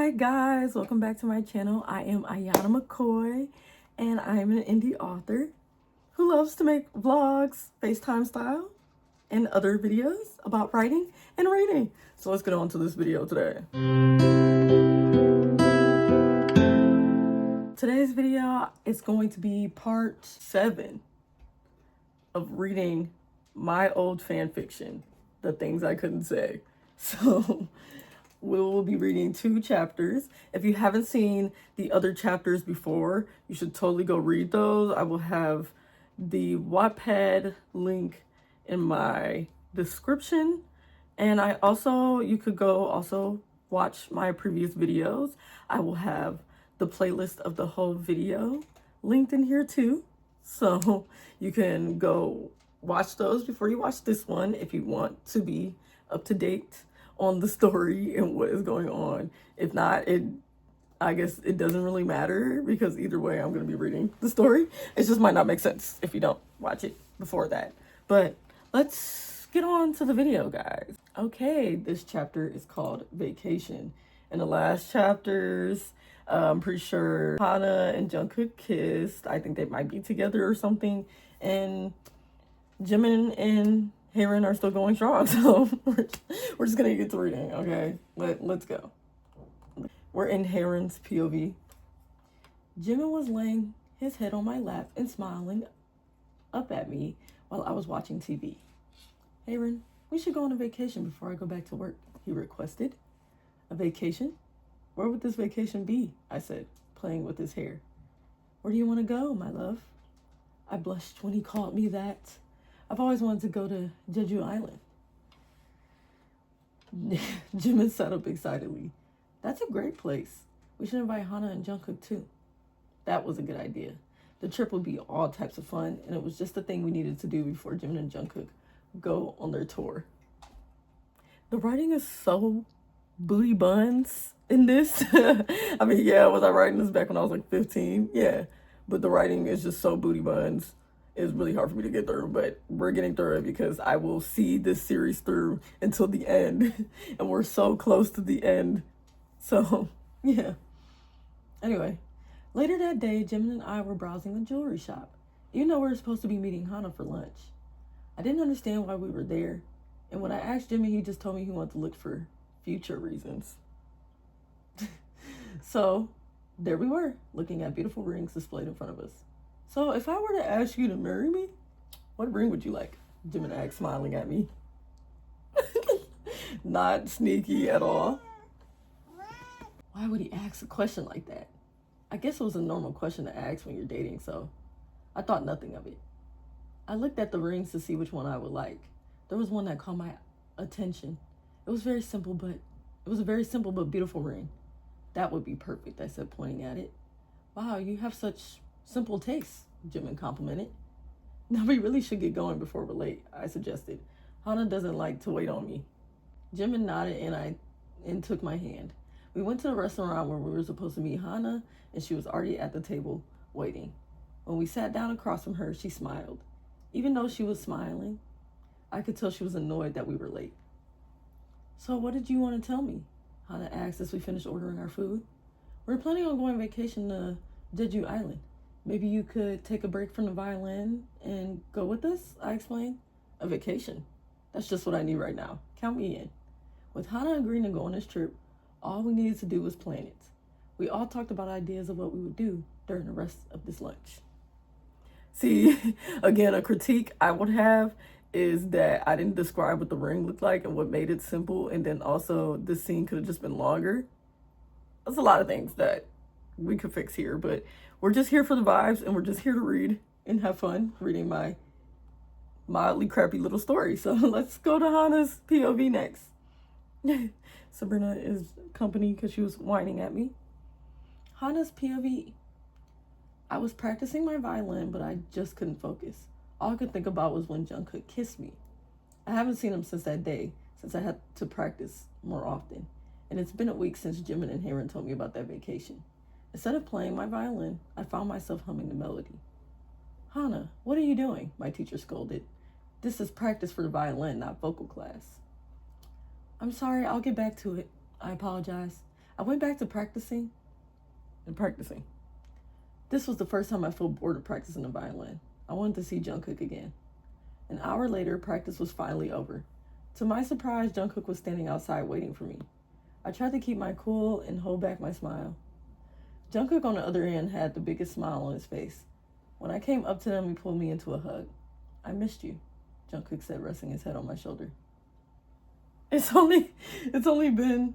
Hi guys, welcome back to my channel. I am Ayana McCoy and I'm an indie author who loves to make vlogs, FaceTime style, and other videos about writing and reading. So let's get on to this video today. Today's video is going to be part 7 of reading my old fan fiction, The Things I Couldn't Say. So we will be reading 2 chapters. If you haven't seen the other chapters before, you should totally go read those. I will have the Wattpad link in my description. And you could go also watch my previous videos. I will have the playlist of the whole video linked in here too. So you can go watch those before you watch this one if you want to be up to date on the story and what is going on. If not, I guess it doesn't really matter because either way I'm going to be reading the story. It just might not make sense if you don't watch it before that. But let's get on to the video, guys. Okay, this chapter is called Vacation. In the last chapters, I'm pretty sure Hana and Jungkook kissed. I think they might be together or something. And Jimin and Haerin are still going strong, so we're just gonna get to reading, okay? Let's go. We're in Haerin's POV. Jimin was laying his head on my lap and smiling up at me while I was watching TV. Haerin, we should go on a vacation before I go back to work, he requested. A vacation? Where would this vacation be? I said, playing with his hair. Where do you want to go, my love? I blushed when he called me that. I've always wanted to go to Jeju Island. Jimin sat up excitedly. That's a great place. We should invite Hana and Jungkook too. That was a good idea. The trip would be all types of fun, and it was just the thing we needed to do before Jimin and Jungkook go on their tour. The writing is so booty buns in this. I mean, yeah, was I writing this back when I was like 15? Yeah, but the writing is just so booty buns. It's really hard for me to get through, but we're getting through it because I will see this series through until the end, and we're so close to the end. So, yeah. Anyway, later that day, Jimin and I were browsing a jewelry shop. Even though we were supposed to be meeting Hana for lunch. I didn't understand why we were there, and when I asked Jimin, he just told me he wanted to look for future reasons. So, there we were, looking at beautiful rings displayed in front of us. So if I were to ask you to marry me, what ring would you like? Jimin asked, smiling at me. Not sneaky at all. Why would he ask a question like that? I guess it was a normal question to ask when you're dating, so I thought nothing of it. I looked at the rings to see which one I would like. There was one that caught my attention. It was a very simple but beautiful ring. That would be perfect, I said, pointing at it. Wow, you have such simple taste, Jimin complimented. Now we really should get going before we're late, I suggested. Hana doesn't like to wait on me. Jimin nodded and took my hand. We went to the restaurant where we were supposed to meet Hana, and she was already at the table waiting. When we sat down across from her, she smiled. Even though she was smiling, I could tell she was annoyed that we were late. So what did you want to tell me? Hana asked as we finished ordering our food. We're planning on going on vacation to Jeju Island. Maybe you could take a break from the violin and go with us, I explained. A vacation. That's just what I need right now. Count me in. With Hana agreeing to go on this trip, all we needed to do was plan it. We all talked about ideas of what we would do during the rest of this lunch. See, again, a critique I would have is that I didn't describe what the ring looked like and what made it simple, and then also this scene could have just been longer. There's a lot of things that we could fix here, but we're just here for the vibes, and we're just here to read and have fun reading my mildly crappy little story. So let's go to Hana's POV next. Sabrina is company because she was whining at me. Hana's POV. I was practicing my violin, but I just couldn't focus. All I could think about was when Jungkook kissed me. I haven't seen him since that day, since I had to practice more often. And it's been a week since Jimin and Haerin told me about that vacation. Instead of playing my violin, I found myself humming the melody. Hana, what are you doing? My teacher scolded. This is practice for the violin, not vocal class. I'm sorry, I'll get back to it. I apologize. I went back to practicing and practicing. This was the first time I felt bored of practicing the violin. I wanted to see Jungkook again. An hour later, practice was finally over. To my surprise, Jungkook was standing outside waiting for me. I tried to keep my cool and hold back my smile. Jungkook, on the other hand, had the biggest smile on his face. When I came up to him, he pulled me into a hug. I missed you, Jungkook said, resting his head on my shoulder. It's only been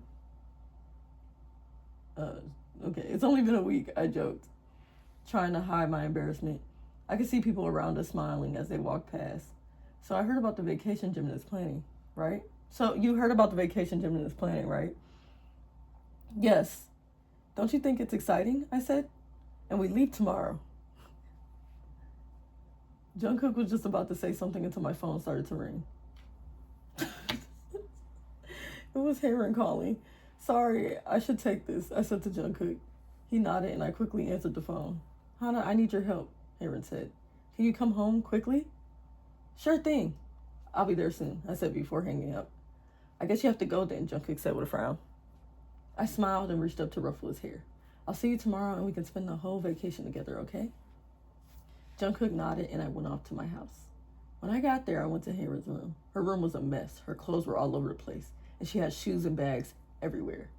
a week, I joked, trying to hide my embarrassment. I could see people around us smiling as they walked past. So I heard about the vacation Jimin is planning, right? So you heard about the vacation Jimin is planning, right? Yes. Don't you think it's exciting? I said. And we leave tomorrow. Jungkook was just about to say something until my phone started to ring. It was Haeren calling. Sorry, I should take this, I said to Jungkook. He nodded and I quickly answered the phone. Hana, I need your help, Haeren said. Can you come home quickly? Sure thing. I'll be there soon, I said before hanging up. I guess you have to go then, Jungkook said with a frown. I smiled and reached up to ruffle his hair. I'll see you tomorrow and we can spend the whole vacation together, okay? Jungkook nodded and I went off to my house. When I got there, I went to Haeren's room. Her room was a mess. Her clothes were all over the place, and she had shoes and bags everywhere.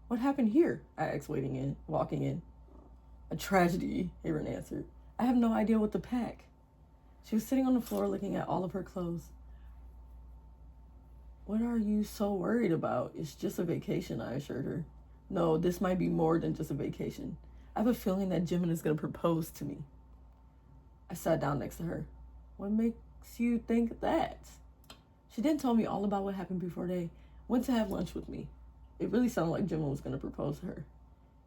What happened here? I asked, walking in. A tragedy, Haeren answered. I have no idea what to pack. She was sitting on the floor looking at all of her clothes. What are you so worried about? It's just a vacation, I assured her. No, this might be more than just a vacation. I have a feeling that Jimin is going to propose to me. I sat down next to her. What makes you think that? She then told me all about what happened before they went to have lunch with me. It really sounded like Jimin was going to propose to her.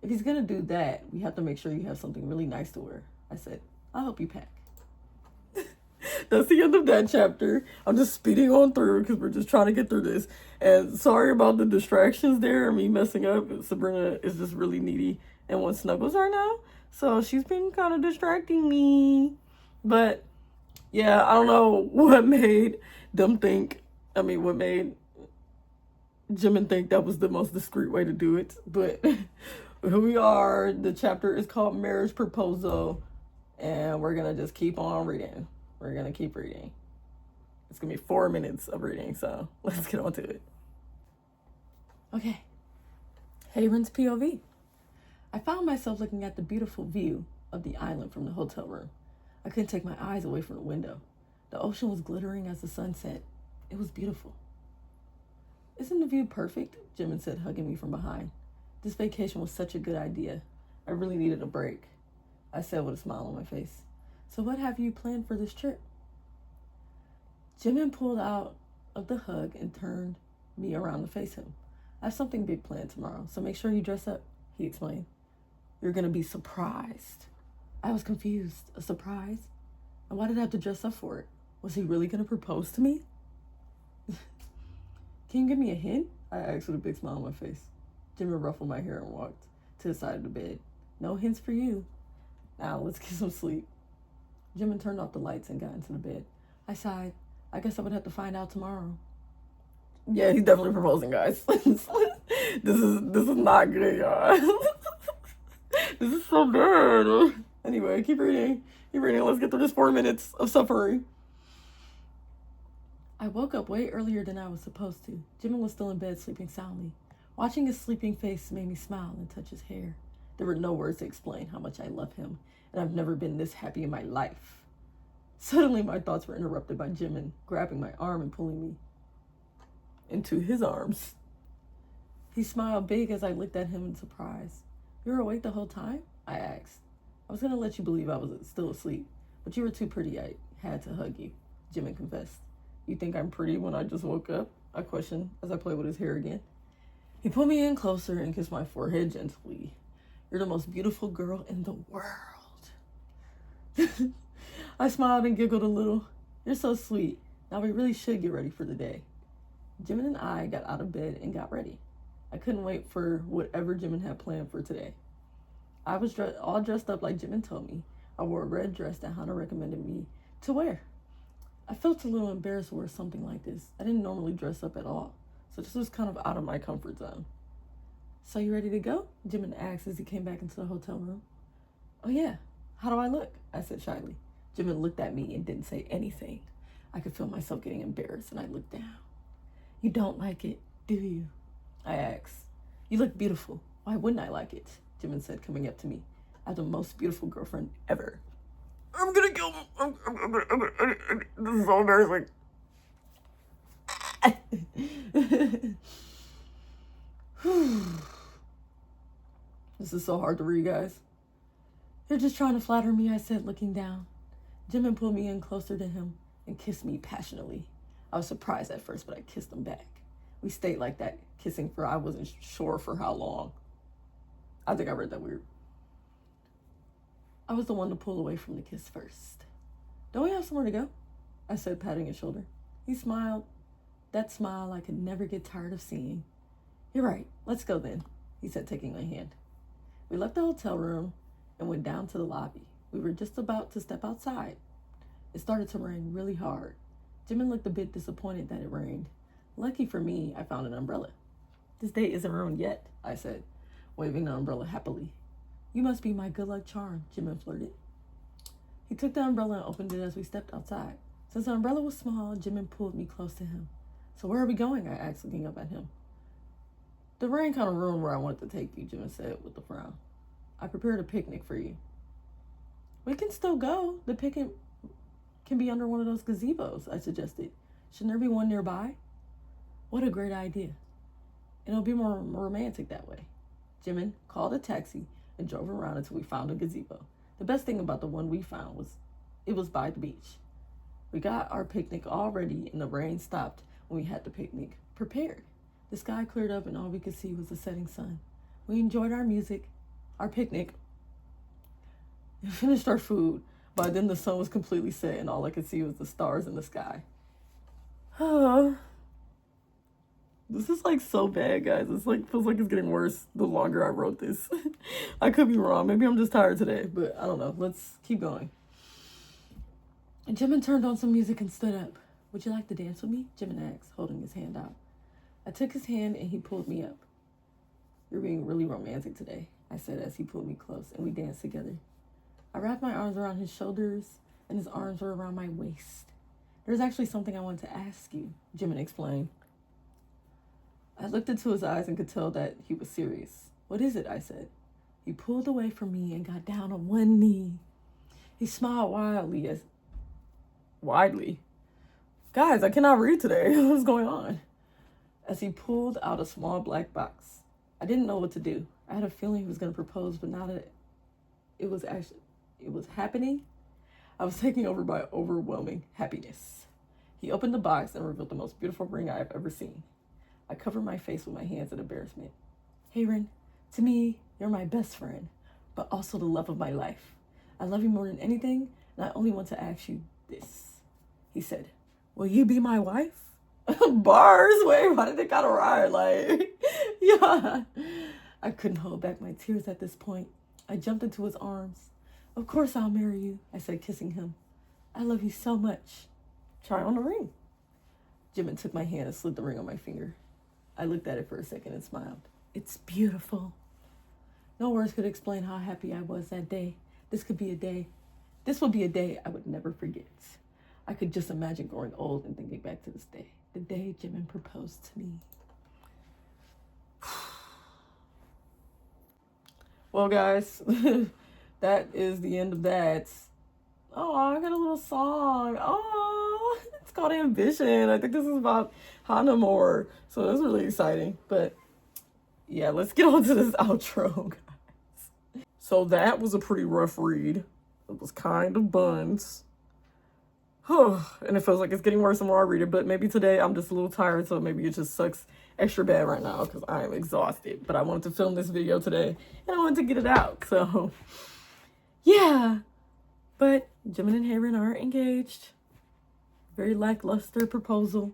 If he's going to do that, we have to make sure you have something really nice to wear. I said, I'll help you pack. That's the end of that chapter. I'm just speeding on through because we're just trying to get through this. And sorry about the distractions there, me messing up. Sabrina is just really needy and wants snuggles right now. So she's been kind of distracting me. But yeah, I don't know what made Jimin think that was the most discreet way to do it. But here we are. The chapter is called Marriage Proposal. And we're going to just keep on reading. We're going to keep reading. It's going to be 4 minutes of reading, so let's get on to it. Okay. Haeren's POV. I found myself looking at the beautiful view of the island from the hotel room. I couldn't take my eyes away from the window. The ocean was glittering as the sun set. It was beautiful. Isn't the view perfect? Jimin said, hugging me from behind. This vacation was such a good idea. I really needed a break, I said with a smile on my face. So what have you planned for this trip? Jimin pulled out of the hug and turned me around to face him. I have something big planned tomorrow, so make sure you dress up, he explained. You're going to be surprised. I was confused. A surprise? And why did I have to dress up for it? Was he really going to propose to me? Can you give me a hint? I asked with a big smile on my face. Jimin ruffled my hair and walked to the side of the bed. No hints for you. Now let's get some sleep. Jimin turned off the lights and got into the bed. I sighed. I guess I would have to find out tomorrow. Yeah, he's definitely proposing, guys. This is not good, y'all. This is so bad. Anyway, keep reading. Let's get through this 4 minutes of suffering. I woke up way earlier than I was supposed to. Jimin was still in bed, sleeping soundly. Watching his sleeping face made me smile and touch his hair. There were no words to explain how much I love him, and I've never been this happy in my life. Suddenly, my thoughts were interrupted by Jimin grabbing my arm and pulling me into his arms. He smiled big as I looked at him in surprise. You were awake the whole time? I asked. I was going to let you believe I was still asleep, but you were too pretty. I had to hug you, Jimin confessed. You think I'm pretty when I just woke up? I questioned as I played with his hair again. He pulled me in closer and kissed my forehead gently. You're the most beautiful girl in the world. I smiled and giggled a little. You're so sweet. Now we really should get ready for the day. Jimin and I got out of bed and got ready. I couldn't wait for whatever Jimin had planned for today. I was all dressed up like Jimin told me. I wore a red dress that Hana recommended me to wear. I felt a little embarrassed to wear something like this. I didn't normally dress up at all, so this was kind of out of my comfort zone. So you ready to go? Jimin asked as he came back into the hotel room. Oh yeah, how do I look? I said shyly. Jimin looked at me and didn't say anything. I could feel myself getting embarrassed and I looked down. You don't like it, do you? I asked. You look beautiful. Why wouldn't I like it? Jimin said, coming up to me. I have the most beautiful girlfriend ever. I'm gonna kill him. This is so embarrassing. This is so hard to read, guys. You're just trying to flatter me, I said, looking down. Jimin pulled me in closer to him and kissed me passionately. I was surprised at first, but I kissed him back. We stayed like that, kissing for I wasn't sure for how long. I think I read that weird. I was the one to pull away from the kiss first. Don't we have somewhere to go? I said, patting his shoulder. He smiled. That smile I could never get tired of seeing. You're right. Let's go then, he said, taking my hand. We left the hotel room and went down to the lobby. We were just about to step outside. It started to rain really hard. Jimin looked a bit disappointed that it rained. Lucky for me, I found an umbrella. This date isn't ruined yet, I said, waving the umbrella happily. You must be my good luck charm, Jimin flirted. He took the umbrella and opened it as we stepped outside. Since the umbrella was small, Jimin pulled me close to him. So where are we going? I asked, looking up at him. The rain kind of ruined where I wanted to take you, Jimin said with a frown. I prepared a picnic for you. We can still go. The picnic can be under one of those gazebos, I suggested. Shouldn't there be one nearby? What a great idea. It'll be more romantic that way. Jimin called a taxi and drove around until we found a gazebo. The best thing about the one we found was it was by the beach. We got our picnic all ready and the rain stopped when we had the picnic prepared. The sky cleared up and all we could see was the setting sun. We enjoyed our music, our picnic, and finished our food. By then the sun was completely set and all I could see was the stars in the sky. This is like so bad, guys. It's like feels like it's getting worse the longer I wrote this. I could be wrong. Maybe I'm just tired today, but I don't know. Let's keep going. And Jimin turned on some music and stood up. Would you like to dance with me? Jimin asked, holding his hand out. I took his hand and he pulled me up. You're being really romantic today, I said as he pulled me close and we danced together. I wrapped my arms around his shoulders and his arms were around my waist. There's actually something I want to ask you, Jimin explained. I looked into his eyes and could tell that he was serious. What is it? I said. He pulled away from me and got down on one knee. He smiled widely. Guys, I cannot read today. What's going on? As he pulled out a small black box. I didn't know what to do. I had a feeling he was going to propose, but now that it was happening, I was taken over by overwhelming happiness. He opened the box and revealed the most beautiful ring I have ever seen. I covered my face with my hands in embarrassment. Hayden, to me, you're my best friend, but also the love of my life. I love you more than anything, and I only want to ask you this. He said, will you be my wife? Bars? Wait, why did it gotta rhyme? Like, yeah. I couldn't hold back my tears at this point. I jumped into his arms. Of course I'll marry you, I said, kissing him. I love you so much. Try on the ring. Jimin took my hand and slid the ring on my finger. I looked at it for a second and smiled. It's beautiful. No words could explain how happy I was that day. This would be a day I would never forget. I could just imagine growing old and thinking back to this day. The day Jimin proposed to me. Well, guys, that is the end of that. Oh, I got a little song. Oh, it's called Ambition. I think this is about Hanamore. So that's really exciting. But yeah, let's get on to this outro, guys. So that was a pretty rough read. It was kind of buns. And it feels like it's getting worse the more I read it. But maybe today I'm just a little tired. So maybe it just sucks extra bad right now because I am exhausted. But I wanted to film this video today and I wanted to get it out. So yeah. But Jimin and Hayden are engaged. Very lackluster proposal.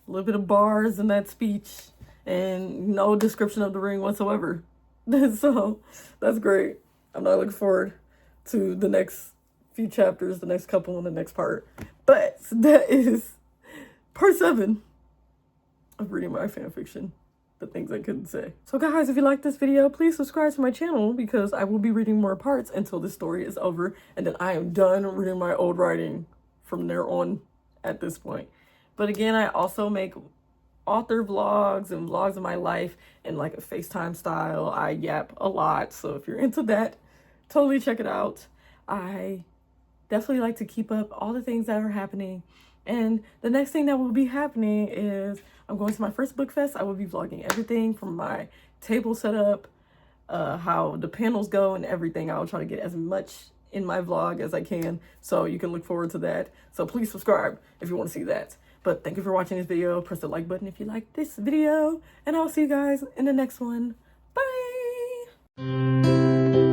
A little bit of bars in that speech. And no description of the ring whatsoever. So that's great. I'm not looking forward to the next few chapters, the next couple, and the next part. But that is part 7 of reading my fanfiction. the things I couldn't say. So guys, if you like this video, please subscribe to my channel because I will be reading more parts until this story is over. And then I am done reading my old writing from there on at this point. But again, I also make author vlogs and vlogs of my life in like a FaceTime style. I yap a lot. So if you're into that, totally check it out. I definitely like to keep up all the things that are happening. And the next thing that will be happening is I'm going to my first book fest. I will be vlogging everything from my table setup, how the panels go and everything. I'll try to get as much in my vlog as I can. So you can look forward to that. So please subscribe if you want to see that. But thank you for watching this video. Press the like button if you like this video. And I'll see you guys in the next one. Bye!